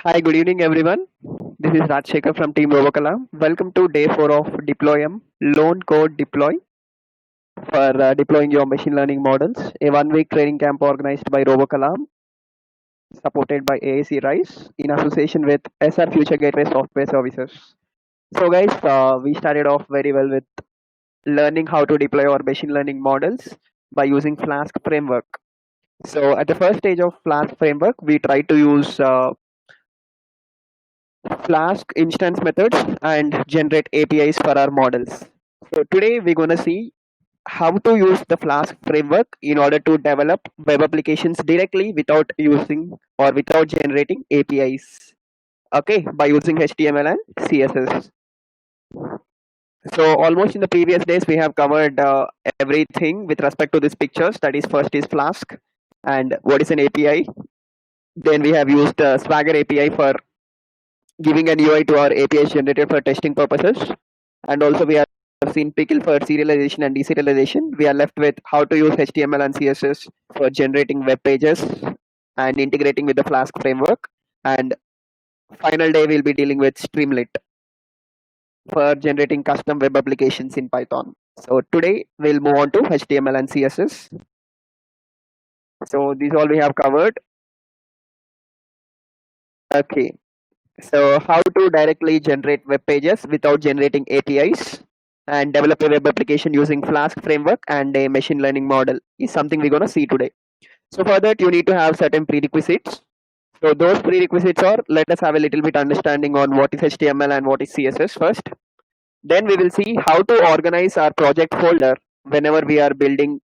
Hi, good evening, everyone. This is Raj Shekhar from Team Robokalam. Welcome to day 4 of Deployum, Lone Code Deploy for deploying your machine learning models, a one-week training camp organized by Robokalam, supported by AAC RISE in association with SR Future Gateway Software Services. So, guys, we started off very well with learning how to deploy our machine learning models by using Flask framework. So, at the first stage of Flask framework, we try to use Flask instance methods and generate APIs for our models. So today we're going to see how to use the Flask framework in order to develop web applications directly without using or without generating APIs. Okay, by using HTML and CSS. So almost in the previous days we have covered everything with respect to these pictures. That is, first is Flask and what is an API. Then we have used Swagger API for giving an UI to our APIs generated for testing purposes. And also we have seen Pickle for serialization and deserialization. We are left with how to use HTML and CSS for generating web pages and integrating with the Flask framework. And final day we'll be dealing with Streamlit for generating custom web applications in Python. So today we'll move on to HTML and CSS. So these all we have covered. Okay. So how to directly generate web pages without generating APIs and develop a web application using Flask framework and a machine learning model is something we're going to see today. So for that you need to have certain prerequisites. So those prerequisites are, let us have a little bit understanding on what is HTML and what is CSS first. Then we will see how to organize our project folder whenever we are building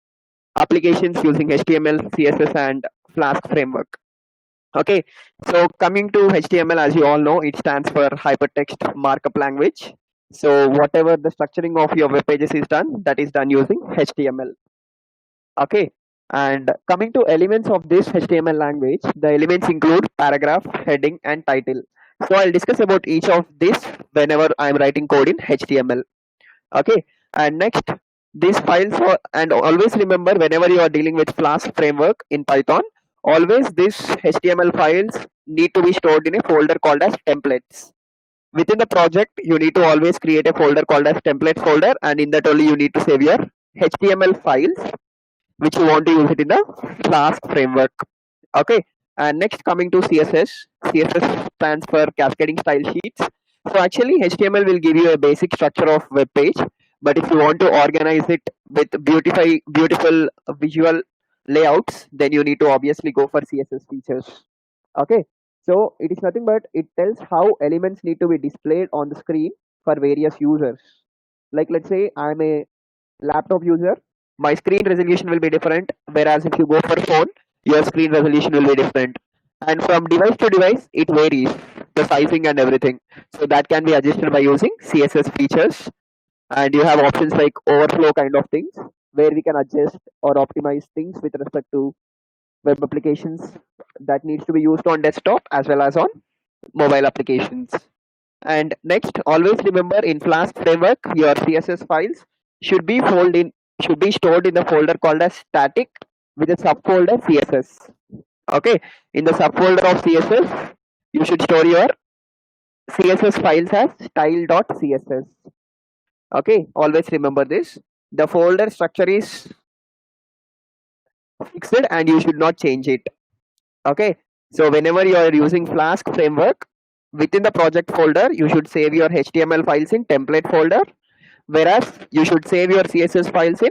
applications using HTML, CSS and Flask framework. Okay, so coming to HTML, as you all know, it stands for Hypertext Markup Language. So whatever the structuring of your web pages is done, that is done using HTML. Okay, and coming to elements of this HTML language, the elements include paragraph, heading, and title. So I'll discuss about each of these whenever I'm writing code in HTML. Okay, and next, these files are, and always remember whenever you are dealing with Flask framework in Python, always these HTML files need to be stored in a folder called as templates. Within the project, you need to always create a folder called as template folder, and in that only you need to save your HTML files which you want to use it in the Flask framework. Okay, and next coming to CSS. CSS stands for cascading style sheets. So actually HTML will give you a basic structure of web page, but if you want to organize it with beautiful visual layouts, then you need to obviously go for CSS features. Okay, so it is nothing but it tells how elements need to be displayed on the screen for various users. Like let's say I'm a laptop user, my screen resolution will be different, whereas if you go for phone, your screen resolution will be different. And from device to device, it varies, the sizing and everything. So that can be adjusted by using CSS features. And you have options like overflow kind of things, where we can adjust or optimize things with respect to web applications that needs to be used on desktop as well as on mobile applications. And next, always remember in Flask framework, your CSS files should be stored in the folder called as static with a subfolder CSS. Okay, in the subfolder of CSS, you should store your CSS files as style.css. Okay, always remember this. The folder structure is fixed and you should not change it. Okay, so whenever you are using Flask framework, within the project folder, you should save your HTML files in template folder, whereas you should save your CSS files in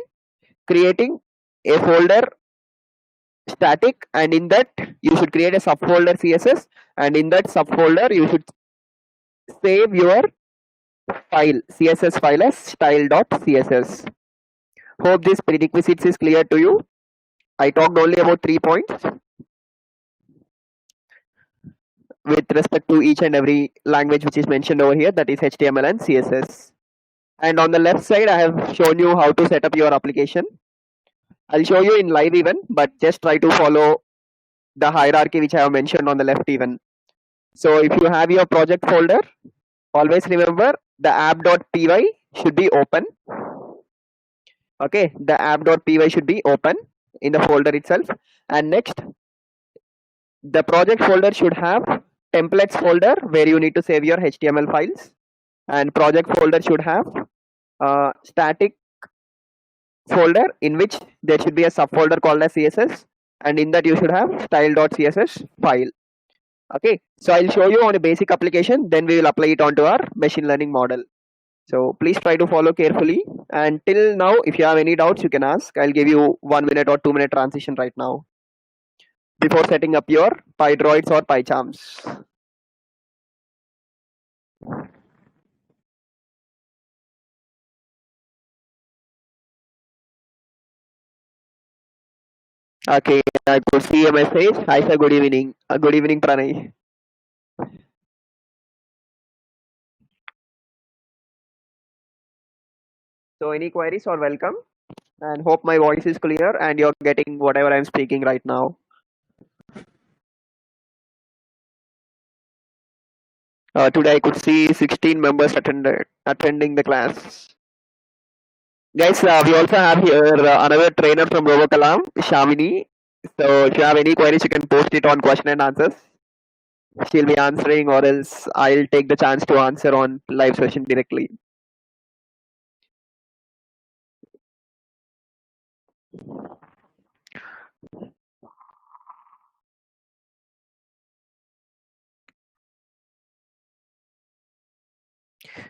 creating a folder static, and in that you should create a subfolder CSS, and in that subfolder you should save your file CSS file as style.css. Hope this prerequisites is clear to you. I talked only about 3 points with respect to each and every language which is mentioned over here, that is HTML and CSS. And on the left side, I have shown you how to set up your application. I'll show you in live even, but just try to follow the hierarchy which I have mentioned on the left even. So if you have your project folder, always remember the app.py should be open. Okay, the app.py should be open in the folder itself. And next, the project folder should have templates folder where you need to save your HTML files, and project folder should have static folder in which there should be a subfolder called as CSS, and in that you should have style.css file. Okay, so I'll show you on a basic application, then we will apply it onto our machine learning model. So please try to follow carefully, and till now if you have any doubts you can ask. I'll give you 1 minute or 2 minute transition right now before setting up your PyDroids or PyCharms. Okay, I could see a message. Hi sir, good evening. Good evening, Pranay. So any queries are welcome, and hope my voice is clear and you're getting whatever I'm speaking right now. Today I could see 16 members attending the class. Guys, we also have here another trainer from RoboCalam, Shamini. So if you have any queries, you can post it on question and answers. She'll be answering, or else I'll take the chance to answer on live session directly.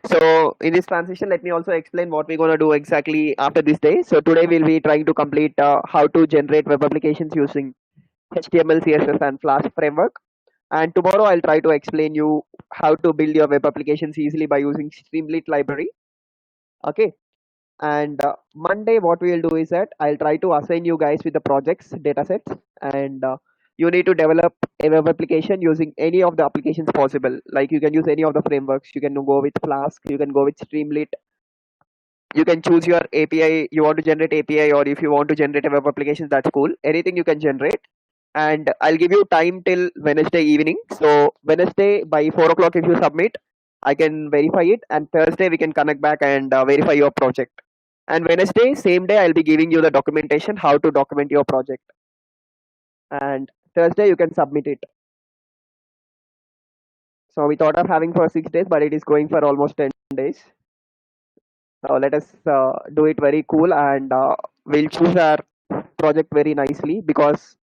So in this transition, let me also explain what we're going to do exactly after this day. So today we'll be trying to complete how to generate web applications using HTML, CSS and Flask framework. And tomorrow I'll try to explain you how to build your web applications easily by using Streamlit library. Okay. And Monday what we will do is that I'll try to assign you guys with the projects datasets, and you need to develop a web application using any of the applications possible. Like you can use any of the frameworks. You can go with Flask, you can go with Streamlit, you can choose your API. You want to generate API, or if you want to generate a web application, that's cool. Anything you can generate. And I'll give you time till Wednesday evening. So Wednesday by 4 o'clock, if you submit, I can verify it, and Thursday we can connect back and verify your project. And Wednesday, same day, I'll be giving you the documentation, how to document your project. And Thursday, you can submit it. So we thought of having for 6 days, but it is going for almost 10 days. So let us do it very cool, and we'll choose our project very nicely, because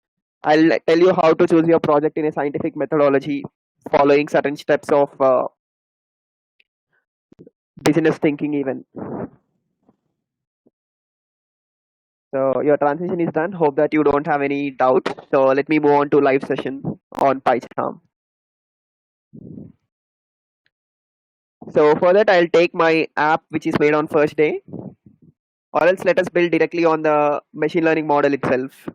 I'll tell you how to choose your project in a scientific methodology, following certain steps of business thinking even. So your transition is done. Hope that you don't have any doubts. So let me move on to live session on PyCharm. So for that, I'll take my app which is made on first day, or else let us build directly on the machine learning model itself.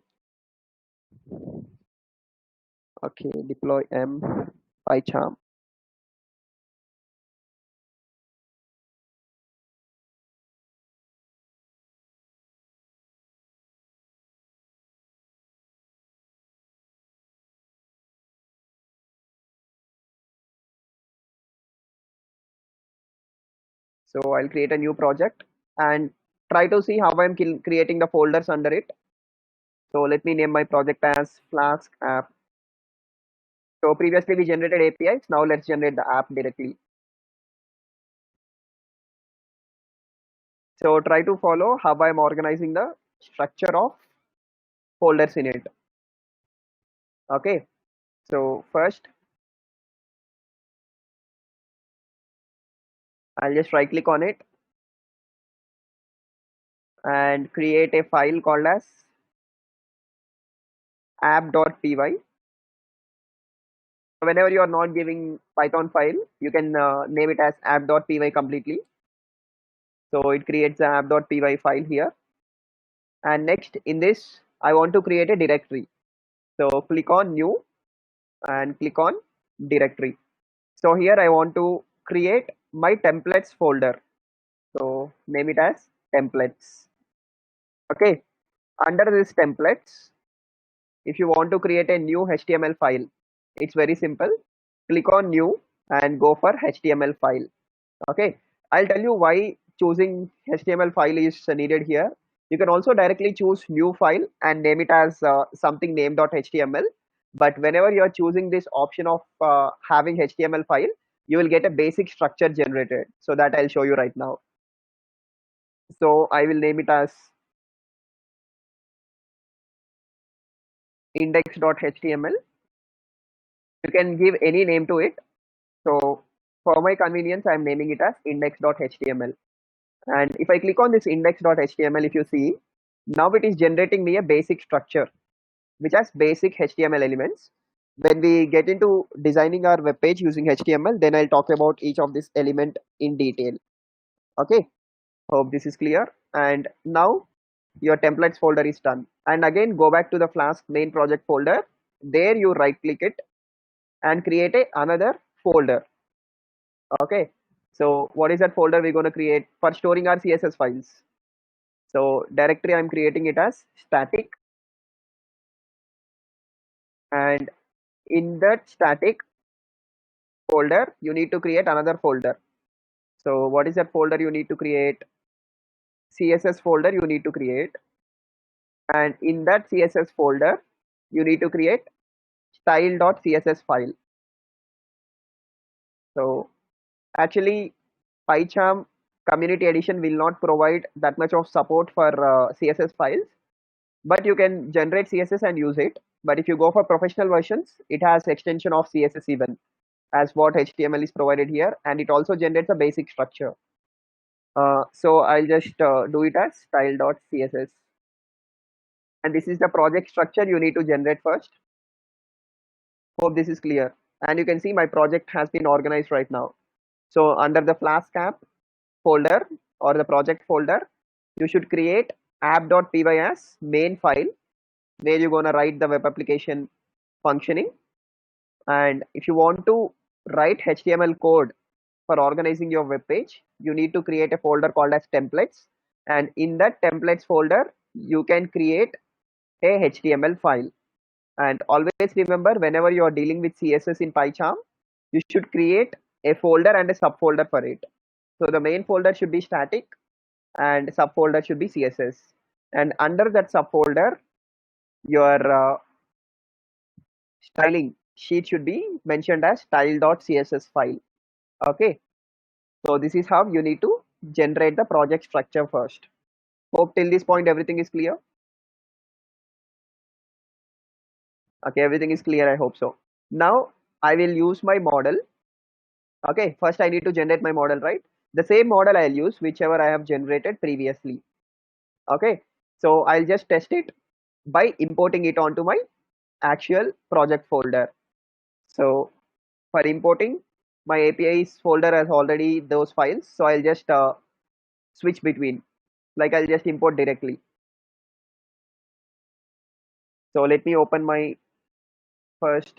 Okay, deploy m PyCharm. So I'll create a new project and try to see how I'm creating the folders under it. So let me name my project as Flask app. So previously we generated APIs. Now let's generate the app directly. So try to follow how I'm organizing the structure of folders in it. Okay. So first, I'll just right click on it and create a file called as app.py. Whenever you are not giving Python file, you can name it as app.py completely. So it creates the app.py file here. And next in this, I want to create a directory. So click on new and click on directory. So here I want to create my templates folder. So name it as templates. Okay. Under this templates, if you want to create a new HTML file, it's very simple. Click on new and go for HTML file. Okay. I'll tell you why choosing HTML file is needed here. You can also directly choose new file and name it as something name.html. But whenever you are choosing this option of having HTML file, you will get a basic structure generated. So that I'll show you right now. So I will name it as index.html. You can give any name to it. So for my convenience, I'm naming it as index.html. And if I click on this index.html, if you see, now it is generating me a basic structure which has basic HTML elements. When we get into designing our web page using HTML, then I'll talk about each of this element in detail. Okay, hope this is clear. And now your templates folder is done. And again, go back to the Flask main project folder. There you right click it and create another folder. Okay, so what is that folder we're going to create for storing our CSS files? So directory, I'm creating it as static, and in that static folder you need to create another folder. So what is that folder you need to create? CSS folder you need to create, and in that CSS folder you need to create style.css file. So actually PyCharm community edition will not provide that much of support for CSS files, but you can generate CSS and use it. But if you go for professional versions, it has extension of CSS even as what HTML is provided here, and it also generates a basic structure. So I'll just do it as style.css, and this is the project structure you need to generate first. Hope this is clear. And you can see my project has been organized right now. So under the Flask app folder or the project folder, you should create app.py as main file where you're gonna write the web application functioning. And if you want to write HTML code for organizing your web page, you need to create a folder called as templates. And in that templates folder, you can create a HTML file. And always remember, whenever you are dealing with CSS in PyCharm, you should create a folder and a subfolder for it. So the main folder should be static and subfolder should be CSS. And under that subfolder, your styling sheet should be mentioned as style.css file. Okay, so this is how you need to generate the project structure first. Hope till this point everything is clear. Okay, everything is clear, I hope so. Now I will use my model. Okay, first I need to generate my model, right? The same model I'll use whichever I have generated previously. Okay, so I'll just test it by importing it onto my actual project folder. So for importing, my APIs folder has already those files, so I'll just switch between, like I'll just import directly. So let me open my first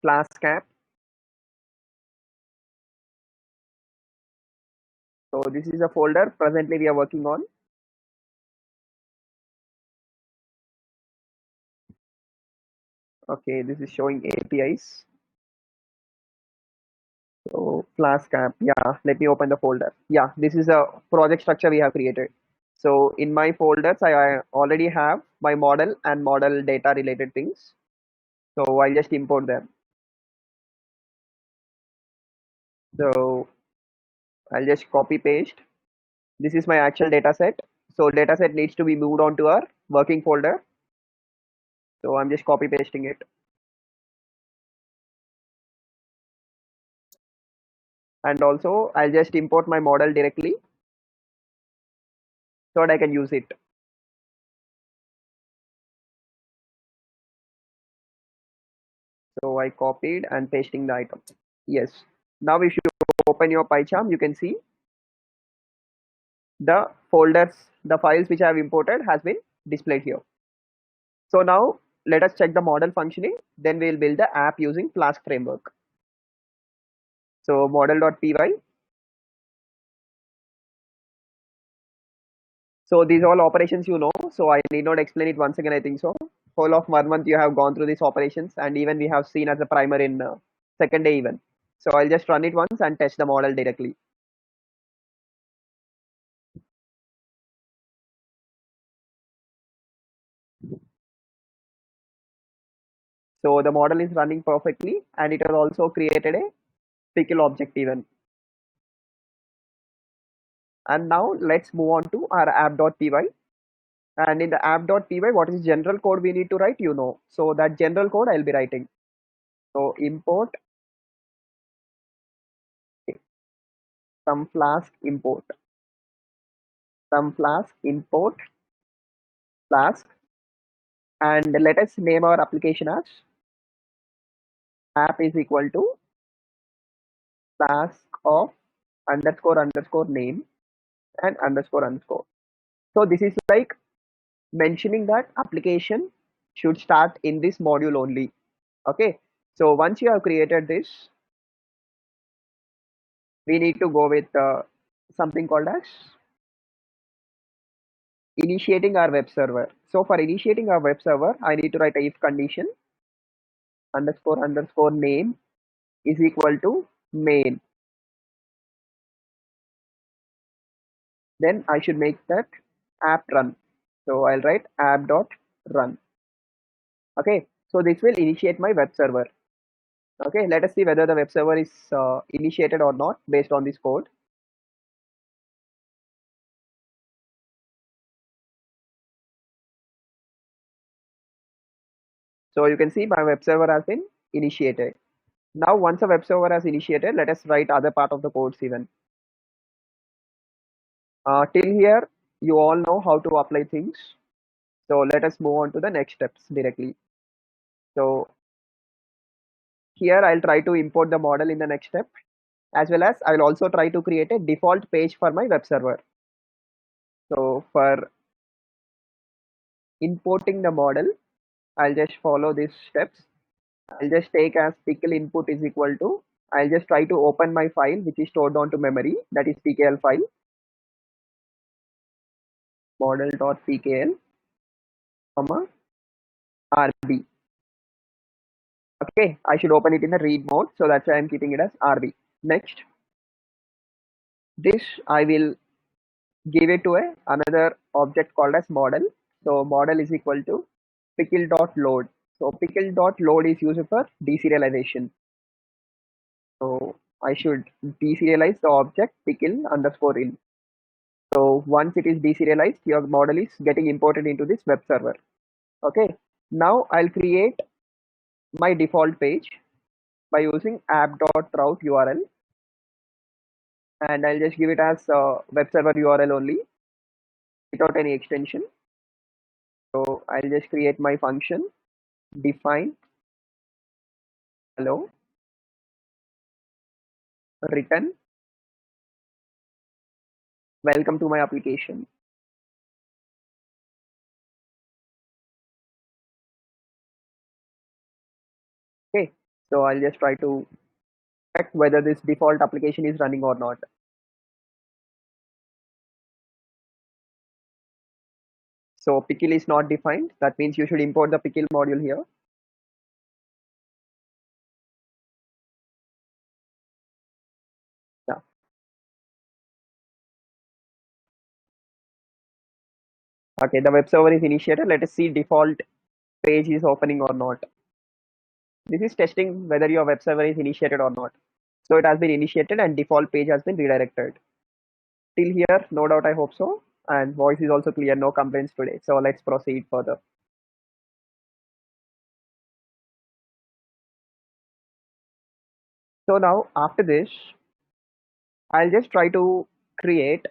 Flask app. So this is a folder presently we are working on. Okay, this is showing APIs. So Flask app, yeah, let me open the folder. Yeah, this is a project structure we have created. So in my folders, I already have my model and model data related things. So I'll just import them. So I'll just copy paste. This is my actual data set. So data set needs to be moved on to our working folder. So I'm just copy pasting it. And also I'll just import my model directly so that I can use it. So I copied and pasting the item. Yes. Now if you open your PyCharm, you can see the folders, the files which I have imported has been displayed here. So now let us check the model functioning. Then we will build the app using Flask framework. So model.py. So these all operations you know. So I need not explain it once again. I think so. Whole of 1 month you have gone through these operations, and even we have seen as a primer in second day even. So I'll just run it once and test the model directly. So the model is running perfectly, and it has also created a pickle object even. And now let's move on to our app.py. And in the app.py, what is general code we need to write, you know. So that general code I'll be writing. So import some flask import flask, and let us name our application as app is equal to flask of underscore name and underscore. So this is like mentioning that application should start in this module only. Okay, so once you have created this, we need to go with something called as initiating our web server. So for initiating our web server, I need to write a if condition underscore name is equal to main. Then I should make that app run. So I'll write app dot run. Okay, so this will initiate my web server. Okay, let us see whether the web server is initiated or not based on this code. So you can see my web server has been initiated. Now once a web server has initiated, let us write other part of the codes even. Till here, you all know how to apply things. So let us move on to the next steps directly. So here I'll try to import the model in the next step, as well as I will also try to create a default page for my web server. So for importing the model, I'll just follow these steps. I'll just take as pickle input is equal to, I'll just try to open my file which is stored onto memory, that is pkl file, model.pkl, comma rb. Okay, I should open it in the read mode, so that's why I'm keeping it as rb. Next, this I will give it to another object called as model. So model is equal to pickle.load. So pickle.load is used for deserialization. So I should deserialize the object pickle underscore in. So once it is deserialized, your model is getting imported into this web server. Okay. Now I'll create my default page by using app.route URL, and I'll just give it as web server URL only without any extension. So I'll just create my function define hello return welcome to my application. Okay, so I'll just try to check whether this default application is running or not. So pickle is not defined. That means you should import the pickle module here. Yeah. Okay, the web server is initiated. Let us see default page is opening or not. This is testing whether your web server is initiated or not. So it has been initiated and default page has been redirected. Till here, no doubt, I hope so. And voice is also clear, no complaints today. So let's proceed further. So now after this, I'll just try to create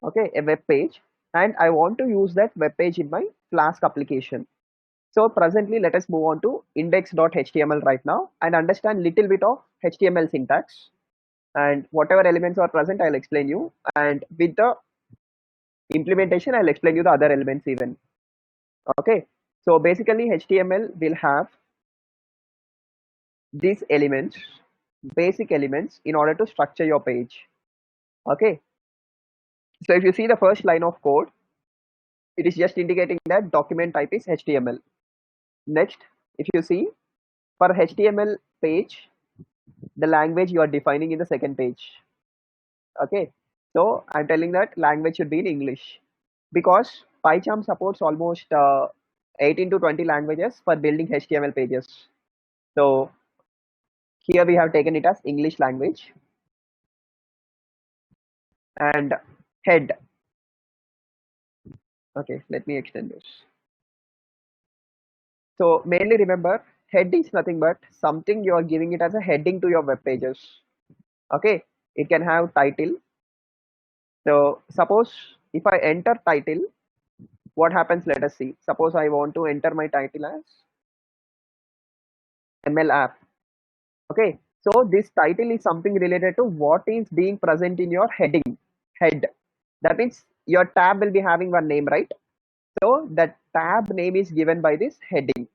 a web page, and I want to use that web page in my Flask application. So presently, let us move on to index.html right now and understand little bit of HTML syntax, and whatever elements are present, I'll explain you, and with the implementation, I'll explain you the other elements even. Okay, so basically HTML will have these elements, basic elements, in order to structure your page. Okay, so if you see the first line of code, it is just indicating that document type is HTML. Next, if you see, for HTML page, the language you are defining in the second page. Okay, so I'm telling that language should be in English, because PyCharm supports almost 18 to 20 languages for building HTML pages. So here we have taken it as English language. And head. Okay, let me extend this. So mainly remember, head is nothing but something you are giving it as a heading to your web pages. Okay, it can have title. So suppose if I enter title, what happens? Let us see. Suppose I want to enter my title as ML app. Okay, so this title is something related to what is being present in your heading. Head. That means your tab will be having one name, right? So that tab name is given by this heading.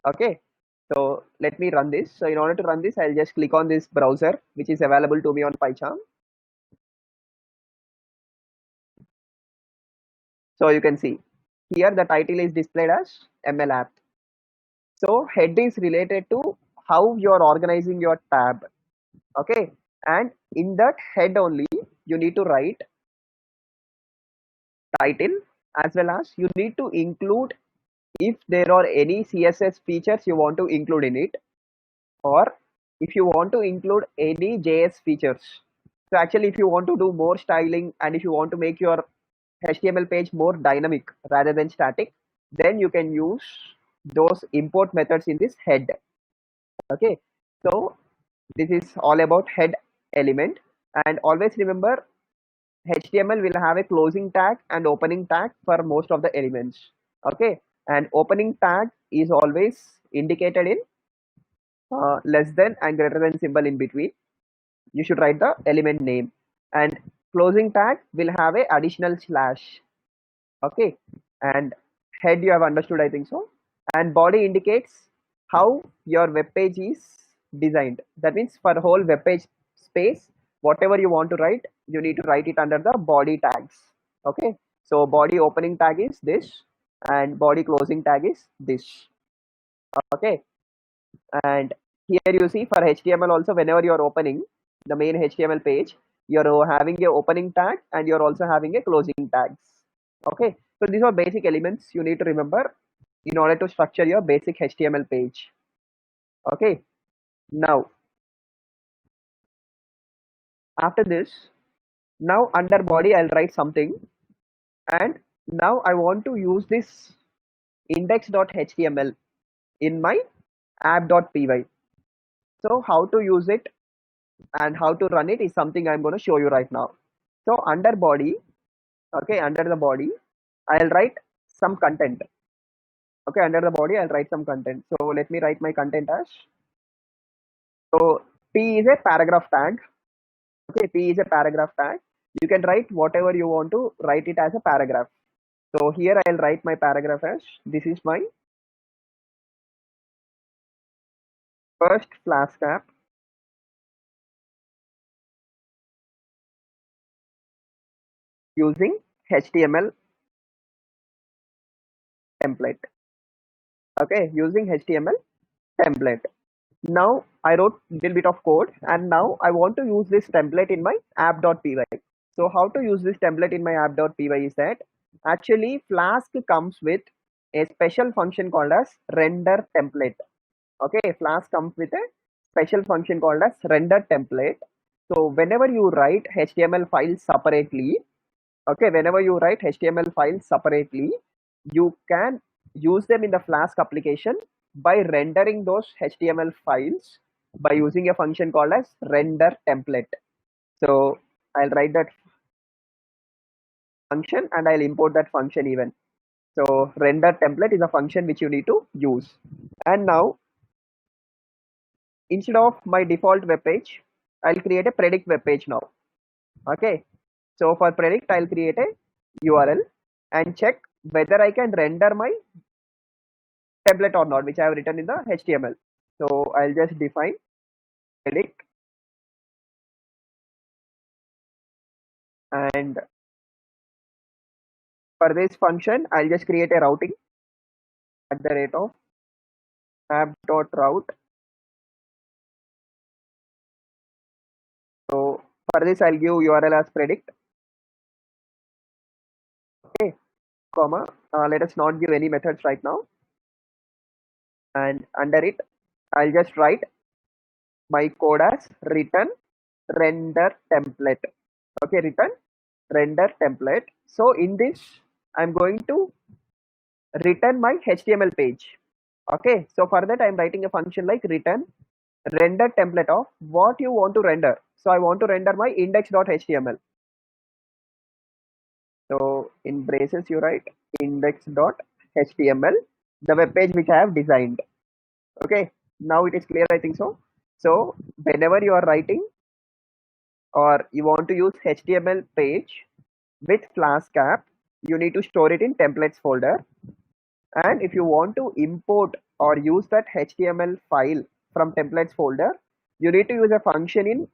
Okay, so let me run this. So in order to run this, I'll just click on this browser which is available to me on PyCharm. So you can see here the title is displayed as ML app. So head is related to how you are organizing your tab. Okay, and in that head only you need to write title, as well as you need to include if there are any CSS features you want to include in it, or if you want to include any JS features. So actually if you want to do more styling and if you want to make your HTML page more dynamic rather than static, then you can use those import methods in this head. Okay, so this is all about head element. And always remember, HTML will have a closing tag and opening tag for most of the elements. Okay, and opening tag is always indicated in less than and greater than symbol in between. You should write the element name, and closing tag will have a additional slash. Okay, and head you have understood, I think so. And body indicates how your web page is designed. That means for the whole web page space, whatever you want to write, you need to write it under the body tags. Okay, so body opening tag is this and body closing tag is this. Okay, and here you see for HTML also, whenever you are opening the main HTML page, you're having your opening tag and you're also having a closing tags. Okay, so these are basic elements you need to remember in order to structure your basic HTML page. Okay, now after this, now under body I'll write something, and now I want to use this index.html in my app.py. So how to use it and how to run it is something I'm going to show you right now. So under body, okay, under the body I'll write some content. Okay, under the body I'll write some content. So let me write my content as, so P is a paragraph tag. Okay, P is a paragraph tag. You can write whatever you want to write it as a paragraph. So here I'll write my paragraph as, this is my first Flask app using HTML template. Okay, using HTML template. Now I wrote little bit of code and now I want to use this template in my app.py. So how to use this template in my app.py is that actually Flask comes with a special function called as render template. Okay, Flask comes with a special function called as render template. So whenever you write HTML files separately, okay, whenever you write HTML files separately, you can use them in the Flask application by rendering those HTML files by using a function called as render template. So I'll write that function and I'll import that function even. So render template is a function which you need to use. And now instead of my default web page, I'll create a predict web page now. Okay, so for predict I'll create a URL and check whether I can render my template or not, which I have written in the HTML. So I'll just define predict, and for this function I'll just create a routing at the rate of app.route. So for this I'll give URL as predict. Okay, comma. Let us not give any methods right now. And under it, I'll just write my code as return render template. Okay, return render template. So in this, I'm going to return my HTML page. Okay, so for that, I'm writing a function like return render template of what you want to render. So I want to render my index.html. So in braces, you write index.html, the web page which I have designed. Okay, now it is clear, I think so. So whenever you are writing or you want to use HTML page with Flask app, you need to store it in templates folder. And if you want to import or use that HTML file from templates folder, you need to use a function in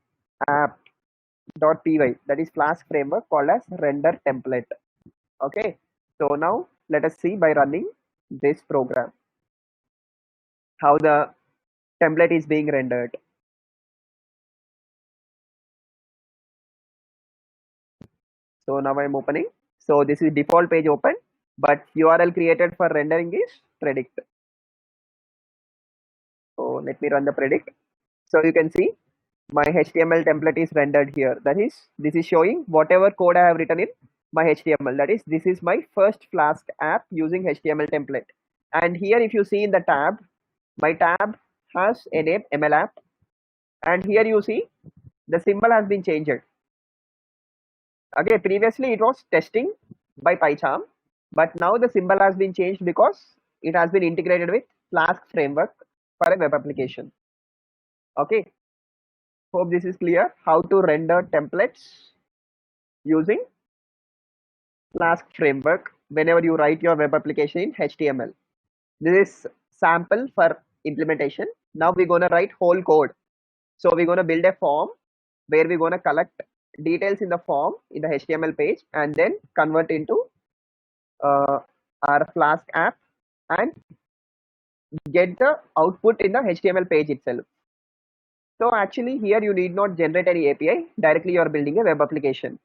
app.py, that is Flask framework, called as render template. Okay, so now let us see by running this program how the template is being rendered. So now I'm opening. So this is default page open, but URL created for rendering is predict. So let me run the predict. So you can see my HTML template is rendered here. That is, this is showing whatever code I have written in my HTML. That is, this is my first Flask app using HTML template. And here, if you see in the tab, my tab has a name ML app. And here you see the symbol has been changed. Okay, previously it was testing by PyCharm, but now the symbol has been changed because it has been integrated with Flask framework for a web application. Okay, hope this is clear how to render templates using Flask framework whenever you write your web application in HTML. This is sample for implementation. Now we're going to write whole code. So we're going to build a form where we're going to collect details in the form in the HTML page and then convert into uh, our Flask app and get the output in the HTML page itself. So actually here you need not generate any API, directly you are building a web application.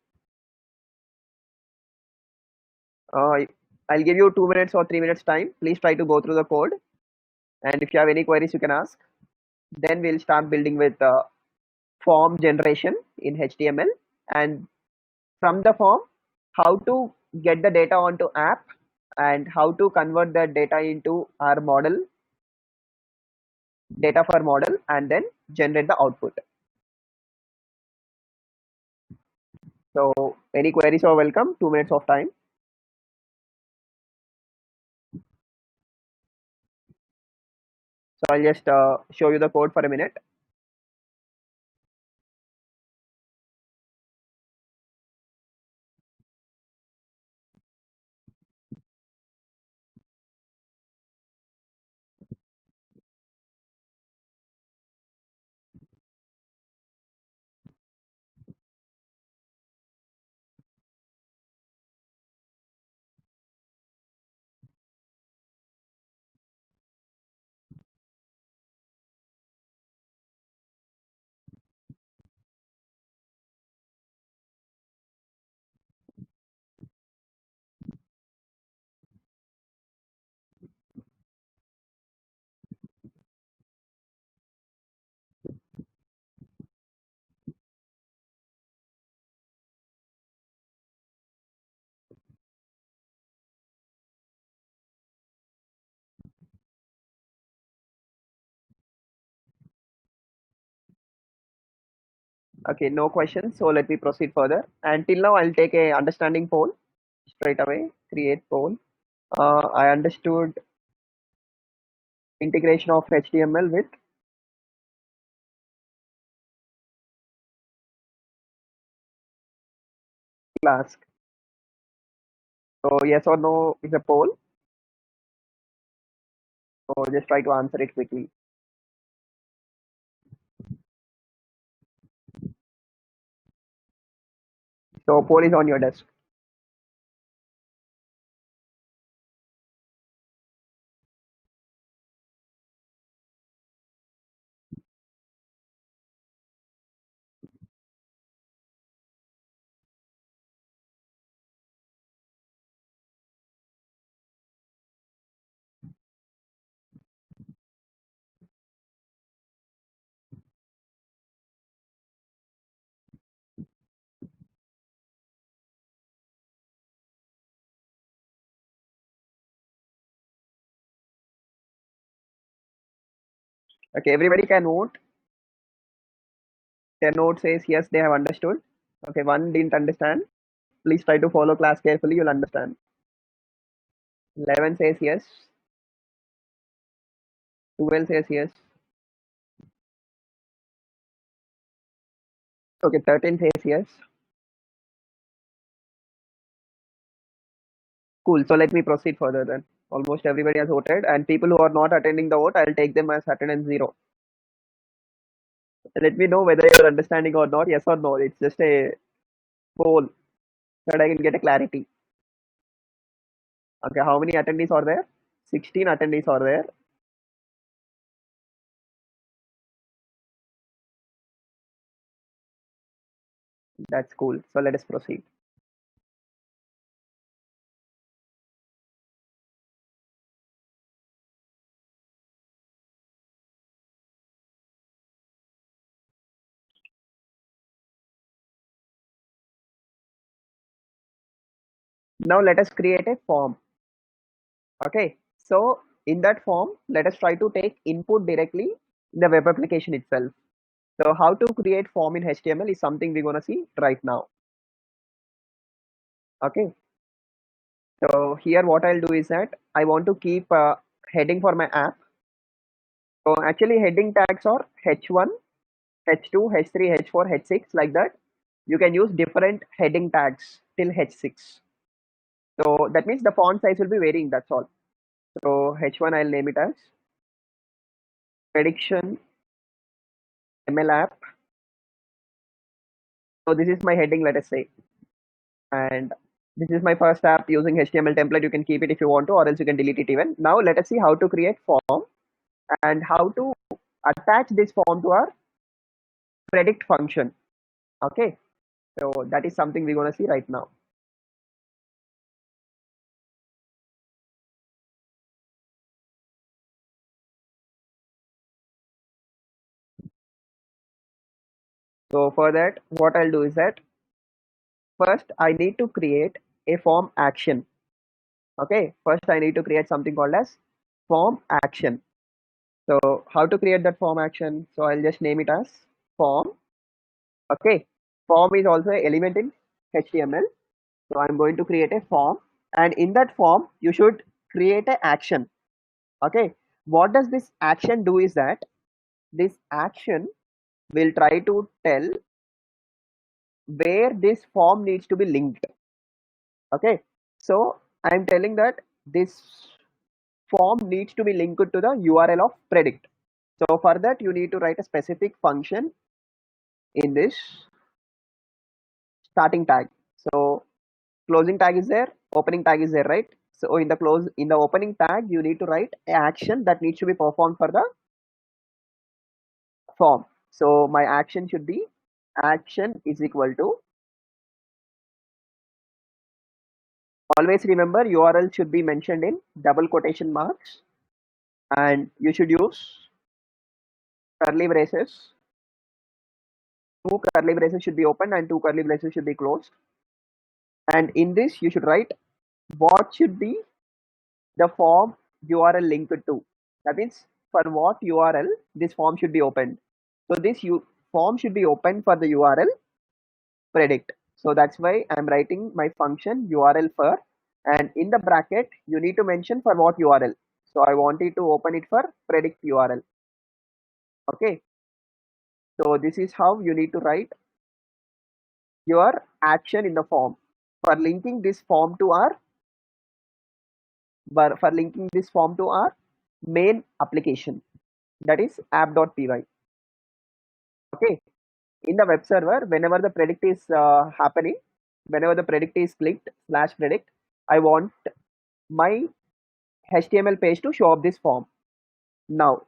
I'll give you 2 minutes or 3 minutes time. Please try to go through the code, and if you have any queries you can ask. Then we'll start building with form generation in HTML, and from the form how to get the data onto app and how to convert that data into our model, data for model, and then generate the output. So any queries are welcome. 2 minutes of time. So I'll just show you the code for a minute. Okay, no questions. So let me proceed further. And till now, I'll take a understanding poll straight away. Create poll. I understood integration of HTML with Flask. So yes or no is a poll. So just try to answer it quickly. So poll is on your desk. Okay, everybody can vote. 10 votes says yes, they have understood. Okay, one didn't understand. Please try to follow class carefully, you'll understand. 11 says yes. 12 says yes. Okay, 13 says yes. Cool. So let me proceed further then. Almost everybody has voted, and people who are not attending the vote, I'll take them as attendance 0. Let me know whether you're understanding or not, yes or no. It's just a poll so that I can get a clarity. Okay, how many attendees are there? 16 attendees are there. That's cool. So let us proceed. Now let us create a form. Okay, so in that form, let us try to take input directly in the web application itself. So how to create form in HTML is something we're gonna see right now. Okay, so here what I'll do is that I want to keep a heading for my app. So actually heading tags are H1, H2, H3, H4, H6 like that. You can use different heading tags till H6. So that means the font size will be varying, that's all. So H1 I'll name it as prediction ML app. So this is my heading, let us say. And this is my first app using HTML template. You can keep it if you want to, or else you can delete it even. Now let us see how to create form and how to attach this form to our predict function. Okay, so that is something we're going to see right now. So for that, what I'll do is that first I need to create a form action. Okay, first I need to create something called as form action. So how to create that form action? So I'll just name it as form. Okay, form is also an element in HTML. So I'm going to create a form, and in that form you should create an action. Okay, what does this action do is that this action will try to tell where this form needs to be linked. Okay, so I'm telling that this form needs to be linked to the URL of predict. So for that you need to write a specific function in this starting tag. So closing tag is there, opening tag is there, right? So in the opening tag you need to write an action that needs to be performed for the form. So my action should be action is equal to, always remember URL should be mentioned in double quotation marks, and you should use curly braces. Two curly braces should be open and two curly braces should be closed. And in this you should write what should be the form URL linked to. That means for what URL this form should be opened. So this form should be open for the URL predict. So that's why I'm writing my function URL for, and in the bracket you need to mention for what URL. So I wanted to open it for predict URL. Okay, so this is how you need to write your action in the form for linking this form to our main application, that is app.py. Okay, in the web server, whenever the predict is happening, whenever the predict is clicked /predict, I want my HTML page to show up this form. Now,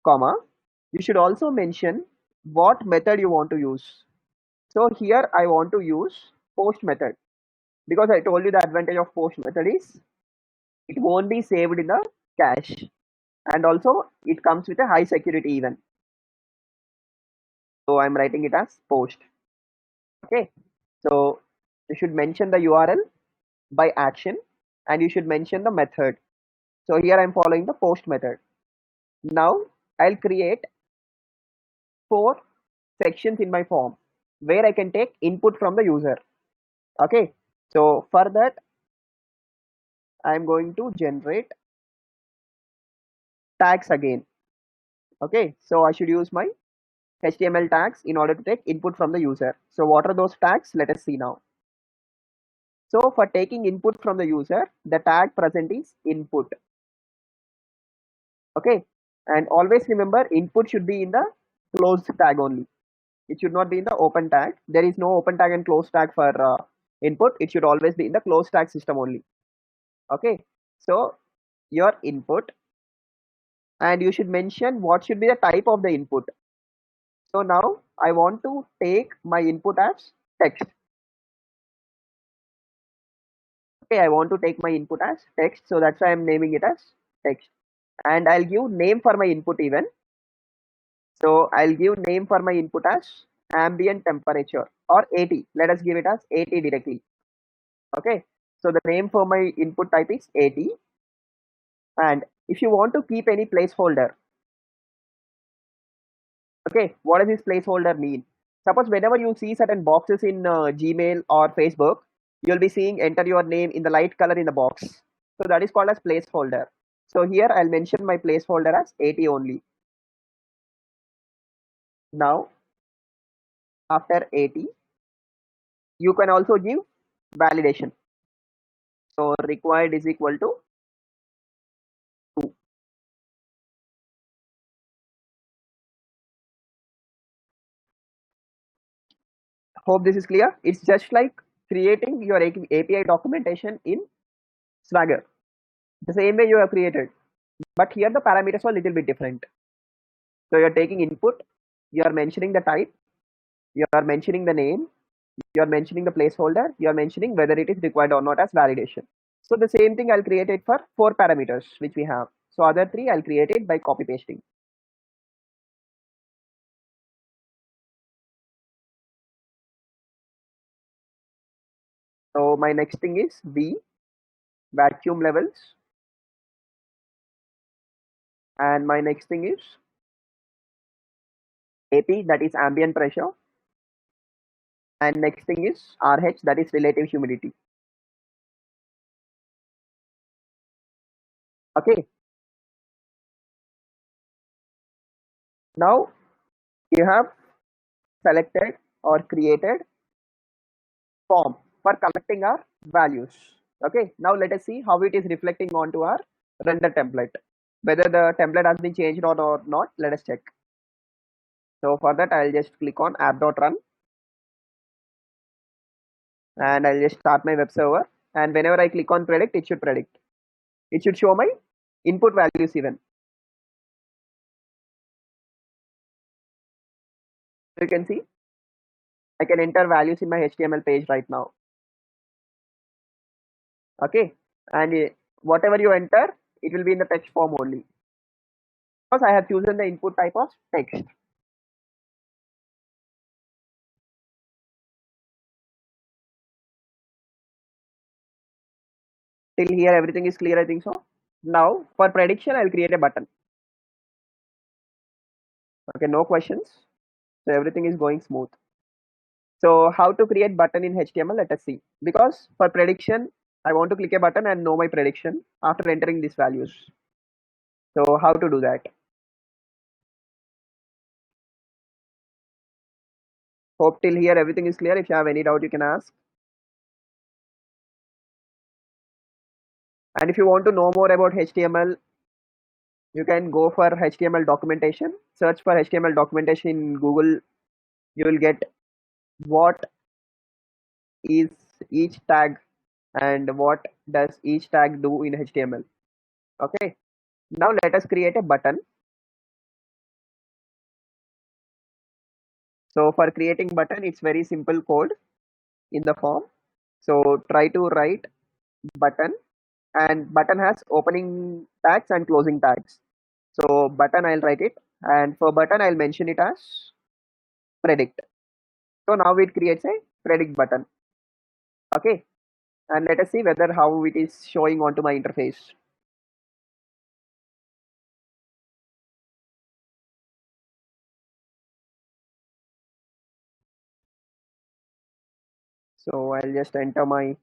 comma, you should also mention what method you want to use. So here I want to use post method, because I told you the advantage of post method is it won't be saved in the cache, and also it comes with a high security even. So I'm writing it as post. Okay, so you should mention the URL by action, and you should mention the method. So here I'm following the post method. Now I'll create 4 sections in my form where I can take input from the user. Okay, so for that I'm going to generate tags again. Okay, so I should use my HTML tags in order to take input from the user. So what are those tags? Let us see now. So for taking input from the user, the tag present is input. Okay, and always remember input should be in the closed tag only. It should not be in the open tag. There is no open tag and closed tag for input. It should always be in the closed tag system only. Okay, so your input, and you should mention what should be the type of the input. So now I want to take my input as text. Okay, I want to take my input as text, so that's why I'm naming it as text. And I'll give name for my input even. So I'll give name for my input as ambient temperature or AT. Let us give it as AT directly. Okay, so the name for my input type is AT. And if you want to keep any placeholder, okay, what does this placeholder mean? Suppose whenever you see certain boxes in Gmail or Facebook, you'll be seeing enter your name in the light color in the box. So that is called as placeholder. So here I'll mention my placeholder as AT only. Now after AT, you can also give validation. So required is equal to 2. Hope this is clear. It's just like creating your API documentation in Swagger. The same way you have created. But here the parameters are a little bit different. So you're taking input, you are mentioning the type, you are mentioning the name, you are mentioning the placeholder, you are mentioning whether it is required or not as validation. So the same thing I'll create it for 4 parameters which we have. So other 3 I'll create it by copy pasting. So my next thing is V, vacuum levels, and my next thing is AP, that is ambient pressure, and next thing is RH, that is relative humidity. Okay, now you have selected or created form for collecting our values. Okay, now let us see how it is reflecting onto our render template. Whether the template has been changed or not, let us check. So for that, I'll just click on app.run and I'll just start my web server. And whenever I click on predict, it should predict. It should show my input values even. You can see I can enter values in my HTML page right now. Okay, and whatever you enter, it will be in the text form only because I have chosen the input type of text. Till here everything is clear, I think so. Now for prediction, I'll create a button. Okay, no questions. So everything is going smooth. So how to create button in HTML? Let us see. Because for prediction, I want to click a button and know my prediction after entering these values. So how to do that? Hope till here everything is clear. If you have any doubt, you can ask. And if you want to know more about HTML, you can go for HTML documentation. Search for HTML documentation in Google. You will get what is each tag and what does each tag do in HTML. Okay, now let us create a button. So for creating button, it's very simple code in the form. So try to write button, and button has opening tags and closing tags. So button, I'll write it, and for button I'll mention it as predict. So now it creates a predict button. Okay, and let us see whether how it is showing onto my interface. So I'll just enter my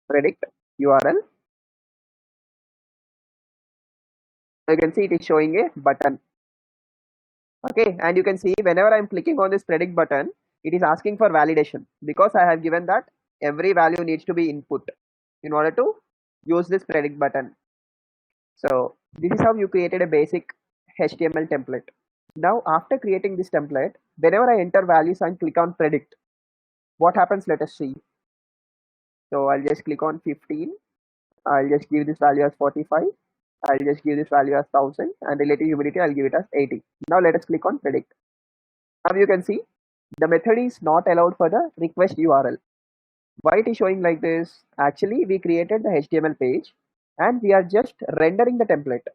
predict URL. You can see it is showing a button. Okay, and you can see whenever I'm clicking on this predict button, it is asking for validation because I have given that every value needs to be input in order to use this predict button. So this is how you created a basic HTML template. Now after creating this template, whenever I enter values and click on predict, what happens? Let us see. So I'll just click on 15. I'll just give this value as 45. I'll just give this value as 1000 and relative humidity I'll give it as 80. Now let us click on predict. Now you can see the method is not allowed for the request URL. Why it is showing like this? Actually we created the HTML page and we are just rendering the template.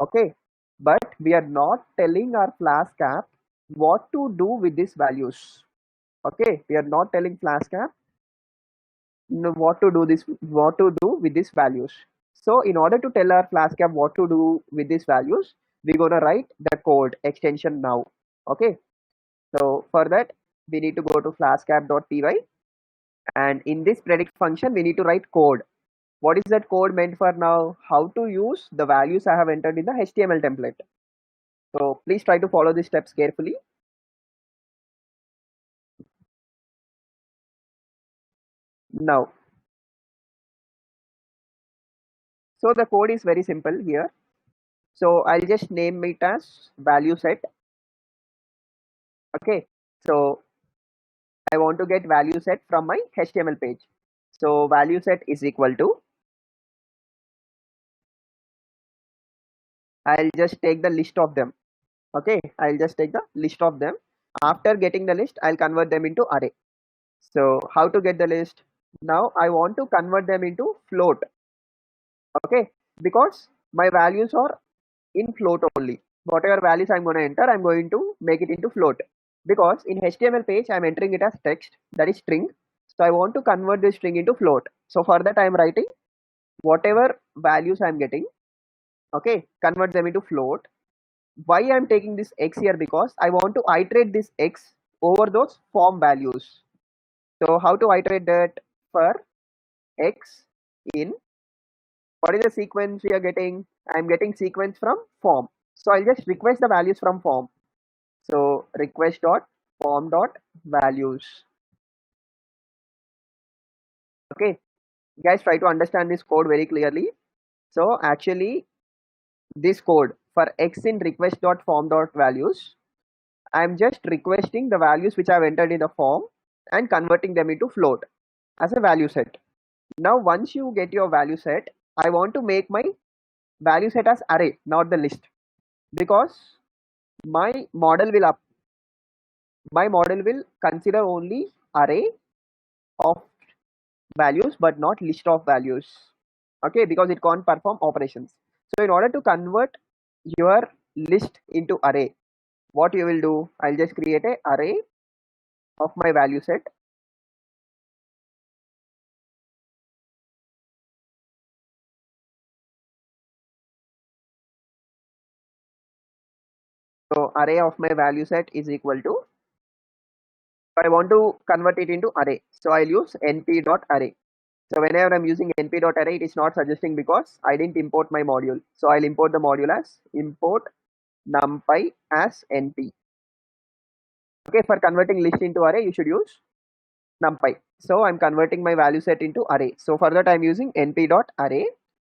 Okay, but we are not telling our Flask app what to do with these values. Okay, we are not telling Flask app what to do with these values. So in order to tell our Flask app what to do with these values, we're gonna write the code extension now. Okay, so for that we need to go to flaskapp.py, and in this predict function we need to write code. What is that code meant for now? How to use the values I have entered in the HTML template. So please try to follow these steps carefully. Now, so the code is very simple here. So I'll just name it as value set. Okay, so I want to get value set from my HTML page. So value set is equal to, I'll just take the list of them. Okay, I'll just take the list of them. After getting the list, I'll convert them into array. So how to get the list? Now I want to convert them into float. Okay, because my values are in float only. Whatever values I'm going to enter, I'm going to make it into float. Because in HTML page, I'm entering it as text, that is string. So I want to convert this string into float. So for that, I'm writing whatever values I'm getting. Okay, convert them into float. Why I'm taking this x here? Because I want to iterate this x over those form values. So how to iterate that? For x in, what is the sequence we are getting? I'm getting sequence from form. So I'll just request the values from form. So request dot form dot values. Okay, guys, try to understand this code very clearly. So actually this code for x in request dot form dot values, I'm just requesting the values which I've entered in the form and converting them into float as a value set. Now once you get your value set, I want to make my value set as array, not the list, because my model will consider only array of values but not list of values. Okay, because it can't perform operations. So in order to convert your list into array, what you will do, I'll just create a array of my value set. So array of my value set is equal to, I want to convert it into array, so I'll use np.array. So whenever I'm using np.array, it is not suggesting because I didn't import my module. So I'll import the module as import numpy as np. Okay, for converting list into array, you should use numpy. So I'm converting my value set into array. So for that I'm using np.array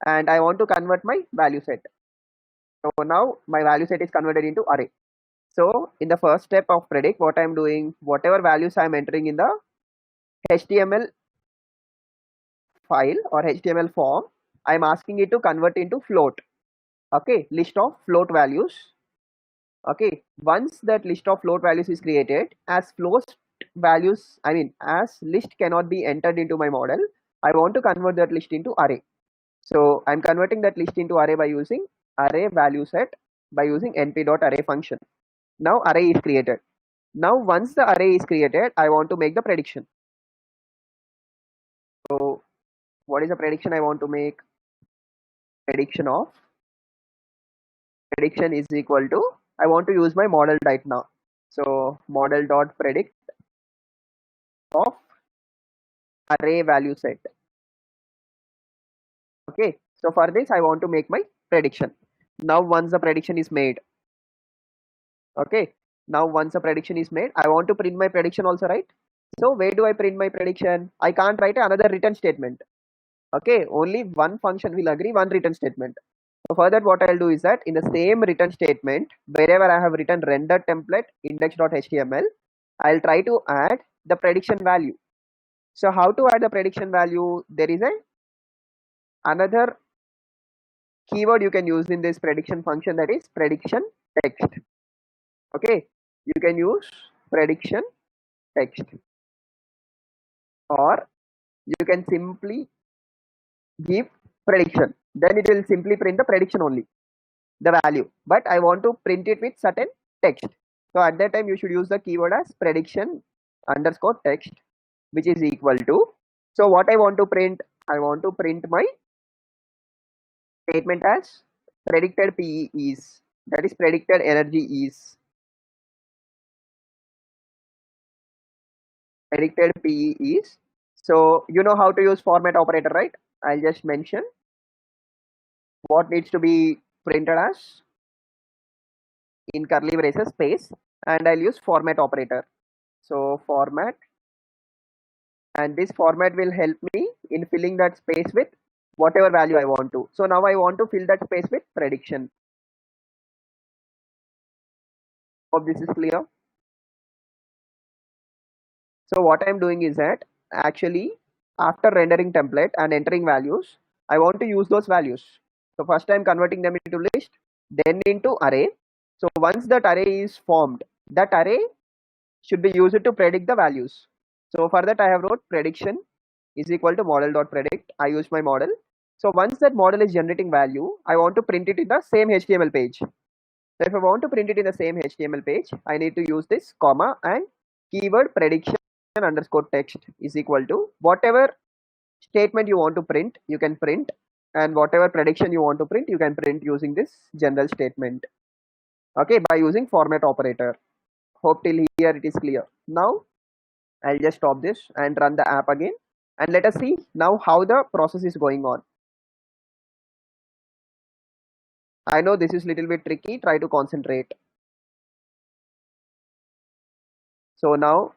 and I want to convert my value set. So now my value set is converted into array. So in the first step of predict, what I'm doing, whatever values I'm entering in the HTML file or HTML form, I'm asking it to convert into float. Okay, list of float values. Okay, once that list of float values is created, as float values, as list cannot be entered into my model, I want to convert that list into array. So I'm converting that list into array by using array value set by using np.array function. Now array is created. Now once the array is created, I want to make the prediction. So what is the prediction I want to make? Prediction is equal to, I want to use my model right now. So model dot predict of array value set. Okay, so for this I want to make my prediction. Now once the prediction is made, okay, now once the prediction is made, I want to print my prediction also, right? So where do I print my prediction? I can't write another return statement. Okay, only one function will agree one return statement. So for that, what I'll do is that in the same return statement, wherever I have written render template index.html, I'll try to add the prediction value. So how to add the prediction value? There is another keyword you can use in this prediction function, that is prediction text. Okay, you can use prediction text, or you can simply give prediction. Then it will simply print the prediction only, the value. But I want to print it with certain text. So at that time you should use the keyword as prediction underscore text, which is equal to. So what I want to print? I want to print my statement as predicted PE is, that is predicted energy is, predicted PE is. So you know how to use format operator, right? I'll just mention what needs to be printed as in curly braces space, and I'll use format operator. So format, and this format will help me in filling that space with whatever value I want to. So now I want to fill that space with prediction. Hope this is clear. So what I'm doing is that actually after rendering template and entering values, I want to use those values. So first I'm converting them into list, then into array. So once that array is formed, that array should be used to predict the values. So for that I have wrote prediction is equal to model.predict. I use my model. So once that model is generating value, I want to print it in the same HTML page. So if I want to print it in the same HTML page, I need to use this comma and keyword prediction underscore text is equal to whatever statement you want to print, you can print, and whatever prediction you want to print, you can print using this general statement. Okay, by using format operator. Hope till here it is clear. Now I'll just stop this and run the app again, and let us see now how the process is going on. I know this is little bit tricky, try to concentrate. So now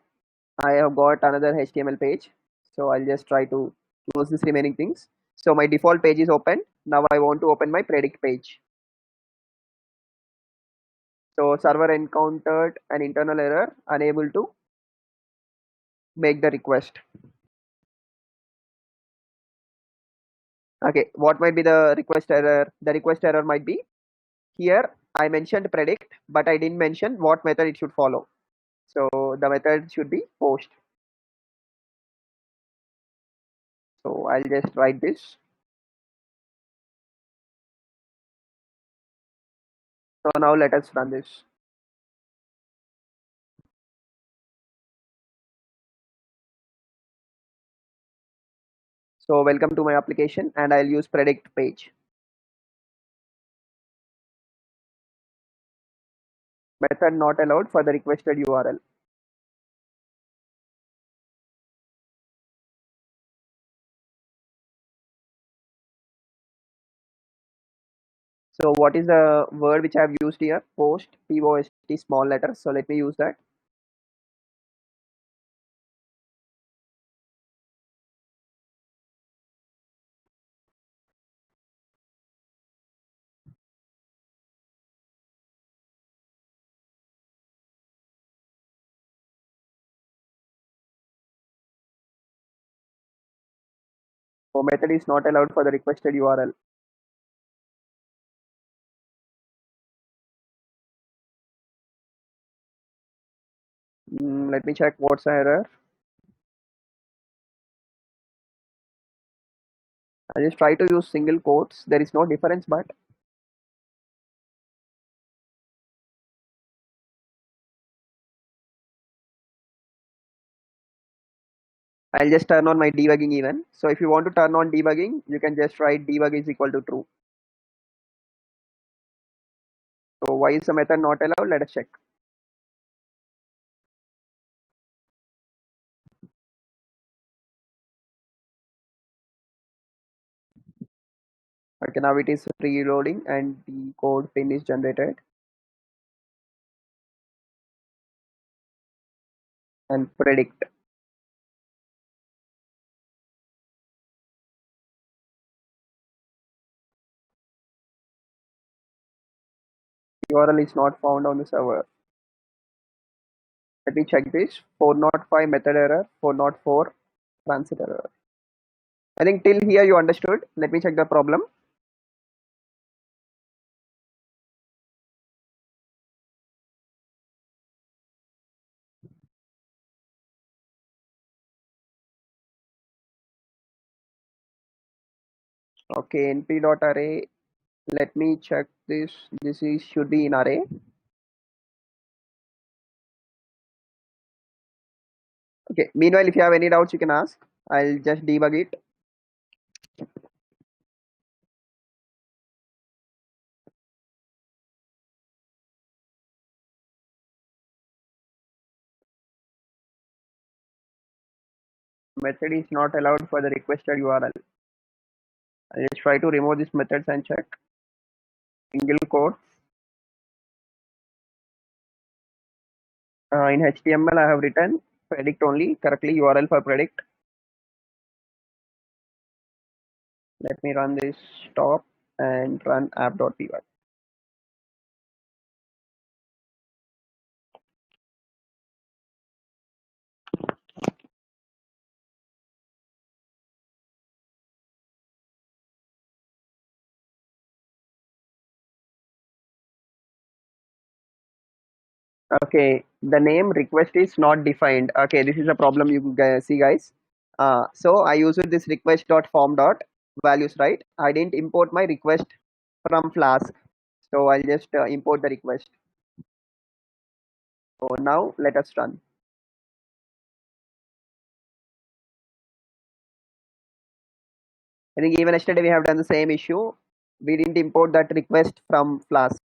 I have got another HTML page. So I'll just try to close this remaining things. So my default page is open. Now I want to open my predict page. So server encountered an internal error, unable to make the request. Okay, what might be the request error? The request error might be here I mentioned predict, but I didn't mention what method it should follow. So the method should be post. So I'll just write this. So now let us run this. So welcome to my application, and I'll use predict page. Method not allowed for the requested URL. So what is the word which I have used here? Post, P-O-S-T, small letters. So let me use that. So method is not allowed for the requested URL. Let me check what's the error. I just try to use single quotes. There is no difference, but I'll just turn on my debugging even. So if you want to turn on debugging, you can just write debug is equal to true. So why is the method not allowed? Let us check. Okay, now it is reloading and the code pin is generated and predict. URL is not found on the server. Let me check this. 405 method error, 404 transit error. I think till here you understood. Let me check the problem. Okay, np.array. Let me check this. This is should be in array. Okay. Meanwhile, if you have any doubts, you can ask. I'll just debug it. Method is not allowed for the requested URL. I'll just try to remove these methods and check. Single quote. In HTML, I have written predict only correctly URL for predict. Let me run this stop and run app.py. Okay, the name request is not defined. Okay, this is a problem you guys see, guys. So I used this request.form dot values, right? I didn't import my request from Flask, so I'll just import the request. So now let us run. I think even yesterday we have done the same issue. We didn't import that request from Flask.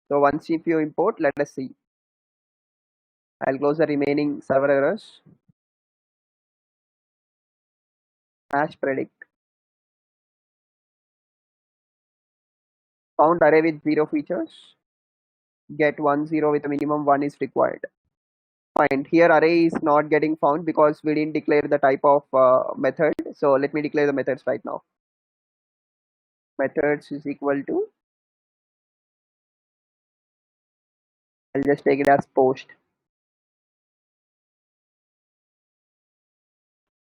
So once if you import, let us see. I'll close the remaining server errors. Hash predict. Found array with 0 features. Get 1 0 with a minimum 1 is required. Fine. Here array is not getting found because we didn't declare the type of method. So let me declare the methods right now. Methods is equal to, I'll just take it as post.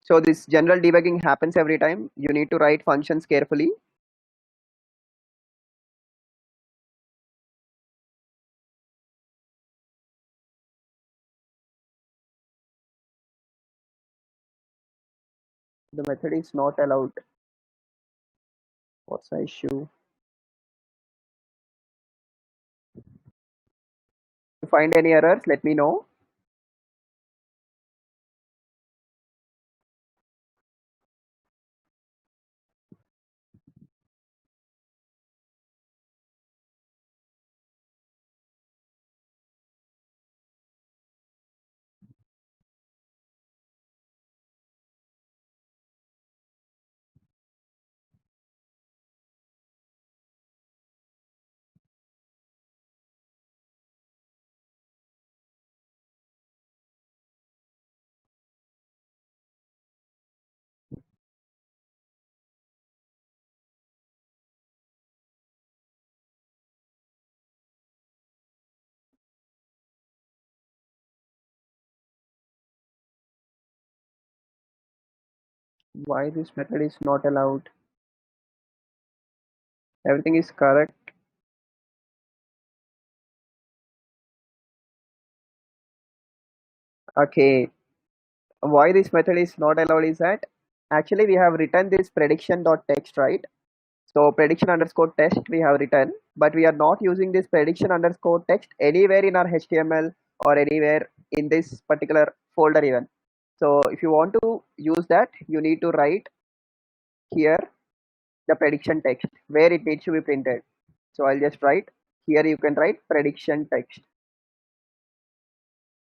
So this general debugging happens every time. You need to write functions carefully. The method is not allowed. What's the issue? If you find any errors, let me know. Why this method is not allowed? Everything is correct. Okay. Why this method is not allowed is that actually we have written this prediction.text, right? So prediction underscore test we have written, but we are not using this prediction underscore text anywhere in our HTML or anywhere in this particular folder even. So if you want to use that, you need to write here the prediction text where it needs to be printed. So I'll just write here, you can write prediction text.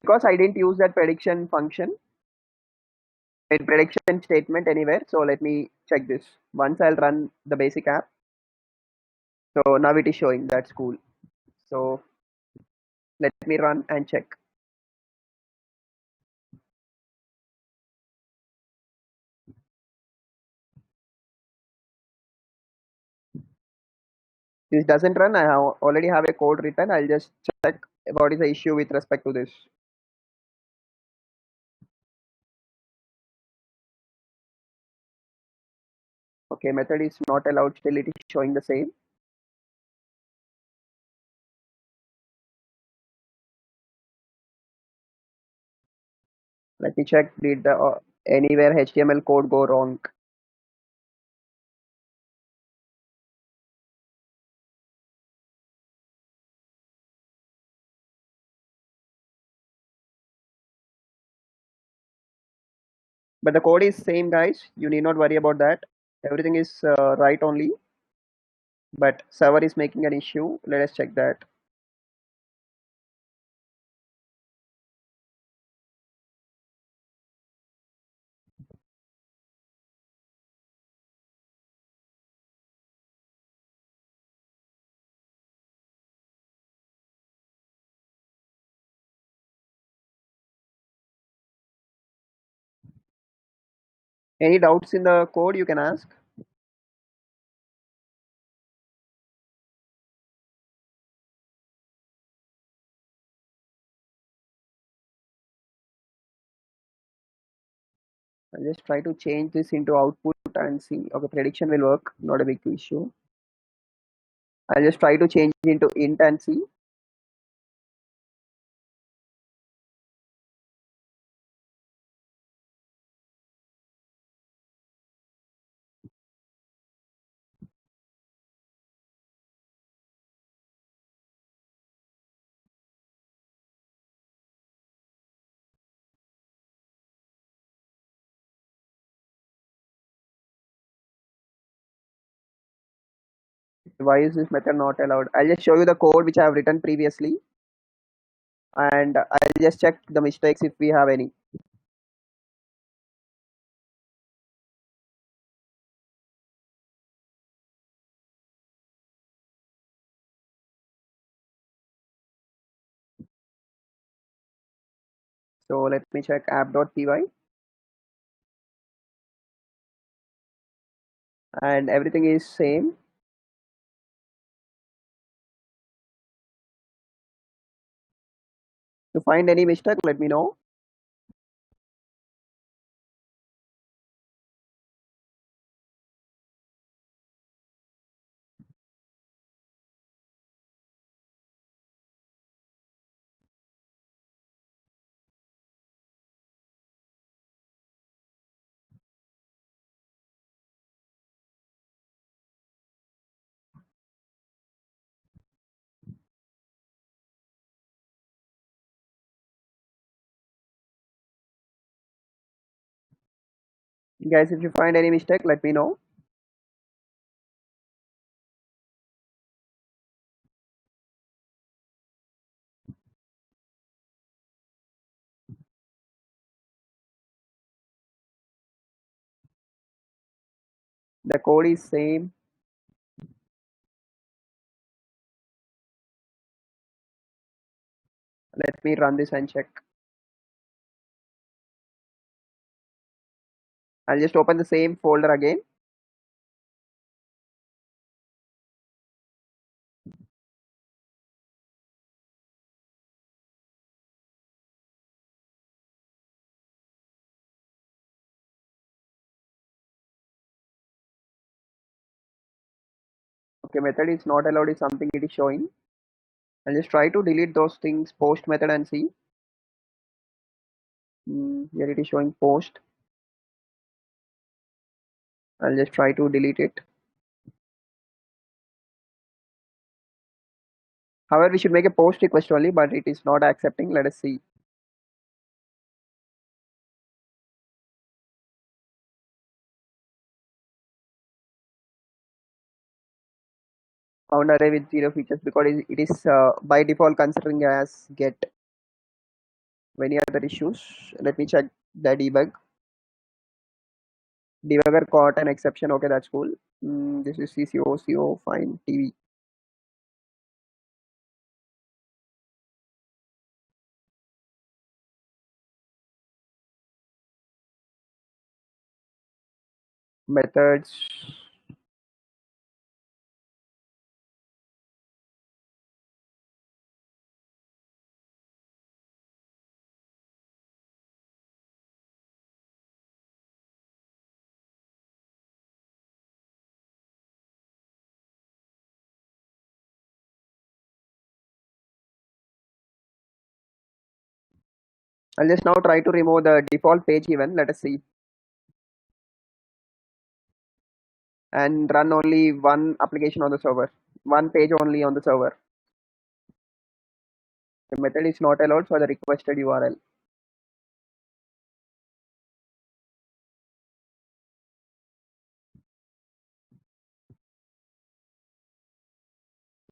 Because I didn't use that prediction function in prediction statement anywhere. So let me check this. Once I'll run the basic app. So now it is showing. That's cool. So let me run and check. This doesn't run. I already have a code written. I'll just check what is the issue with respect to this. Okay, method is not allowed. Still it is showing the same. Let me check. Did the anywhere HTML code go wrong? But the code is same, guys. You need not worry about that. Everything is right only. But server is making an issue. Let us check that. Any doubts in the code you can ask. I'll just try to change this into output and see. Okay, prediction will work. Not a big issue. I'll just try to change it into int and see. Why is this method not allowed? I'll just show you the code which I have written previously, and I'll just check the mistakes if we have any. So let me check app.py, and everything is same. To find any mistake, let me know. Guys, if you find any mistake, let me know. The code is same. Let me run this and check. I'll just open the same folder again. Okay, method is not allowed is something it is showing. I'll just try to delete those things, post method, and see. Here it is showing post. I'll just try to delete it. However, we should make a post request only, but it is not accepting. Let us see. Found array with zero features because it is by default considering as get. Any other issues? Let me check the debug. Debugger caught an exception. Okay, that's cool. This is CCO, CO, fine, TV. methods. I'll just now try to remove the default page even. Let us see. And run only one application on the server. One page only on the server. The method is not allowed for the requested URL.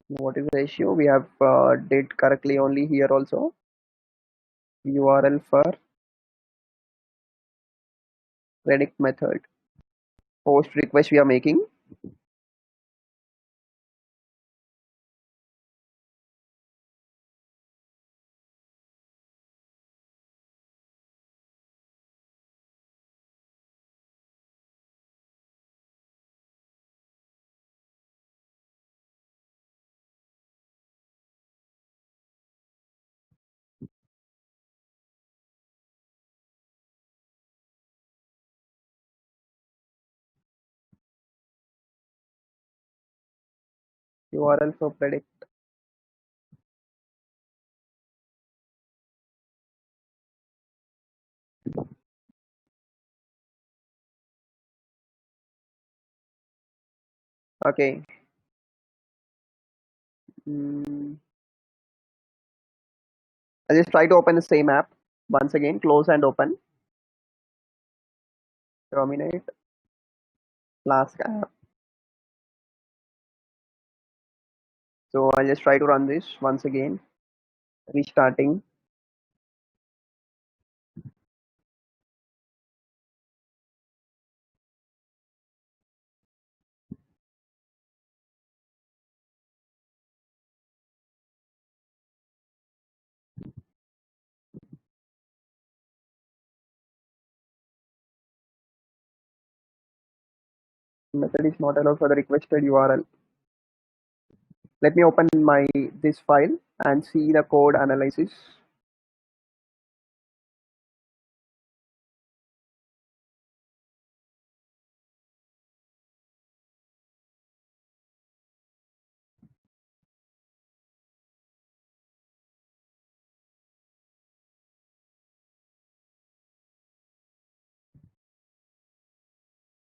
What is the issue? We have did correctly only here also. URL for predict method. Post request we are making. URL for predict. Okay. I'll just try to open the same app once again. Close and open. Terminate. Flask app. So I'll just try to run this once again. Restarting. Method is not allowed for the requested URL. Let me open my this file and see the code analysis.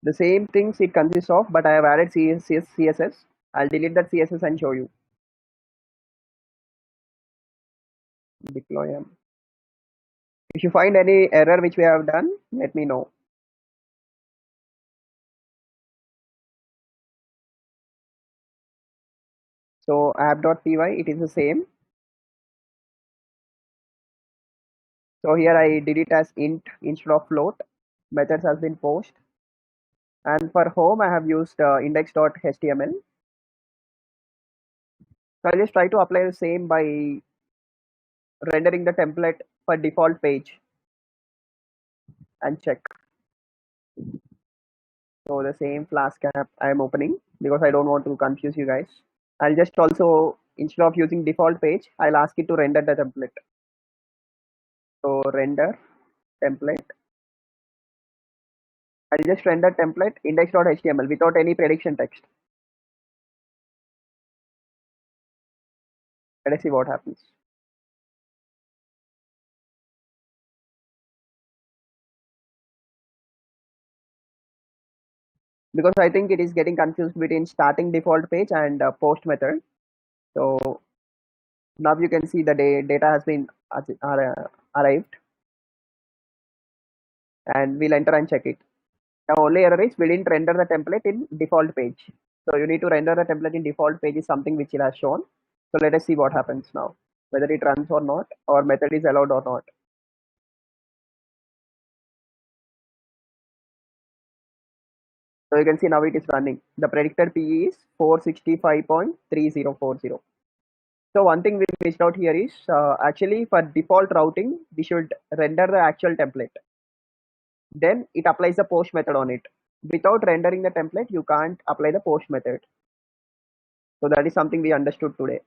The same things it consists of, but I have added CSS. I'll delete that CSS and show you. Deploy them. If you find any error which we have done, let me know. So app.py, it is the same. So here I did it as int instead of float. Methods has been post. And for home, I have used index.html. So I'll just try to apply the same by rendering the template for default page and check. So the same Flask app I am opening because I don't want to confuse you guys. I'll just also, instead of using default page, I'll ask it to render the template. So render template. I'll just render template index.html without any prediction text. Let us see what happens. Because I think it is getting confused between starting default page and post method. So now you can see the data has been arrived, and we'll enter and check it. The only error is we didn't render the template in default page. So you need to render the template in default page is something which it has shown. So let us see what happens now, whether it runs or not, or method is allowed or not. So you can see now it is running. The predicted PE is 465.3040. So one thing we missed out here is actually for default routing, we should render the actual template. Then it applies the post method on it. Without rendering the template, you can't apply the post method. So that is something we understood today.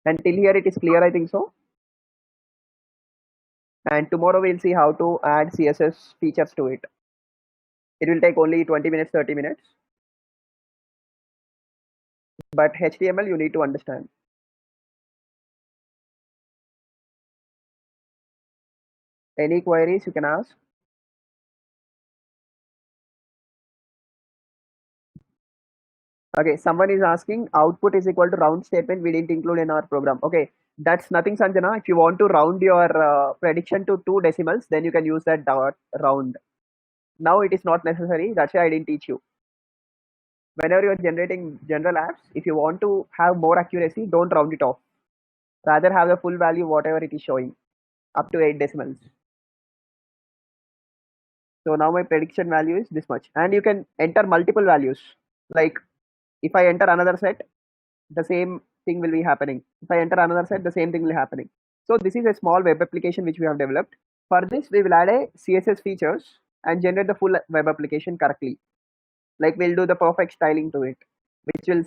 And till here it is clear, I think so. And tomorrow we'll see how to add CSS features to it. It will take only 20 minutes, 30 minutes. But HTML you need to understand. Any queries you can ask. Okay, someone is asking output is equal to round statement we didn't include in our program. Okay, that's nothing, Sanjana. If you want to round your prediction to 2 decimals, then you can use that dot round. Now it is not necessary. That's why I didn't teach you. Whenever you're generating general apps, if you want to have more accuracy, don't round it off. Rather have the full value whatever it is showing up to 8 decimals. So now my prediction value is this much, and you can enter multiple values. Like if I enter another set, the same thing will be happening. If I enter another set, the same thing will be happening. So this is a small web application which we have developed. For this, we will add a CSS features and generate the full web application correctly. Like we'll do the perfect styling to it, which will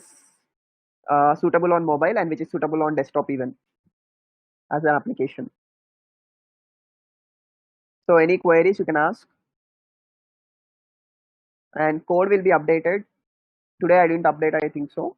suitable on mobile and which is suitable on desktop even as an application. So any queries you can ask, and code will be updated. Today I didn't update, I think so.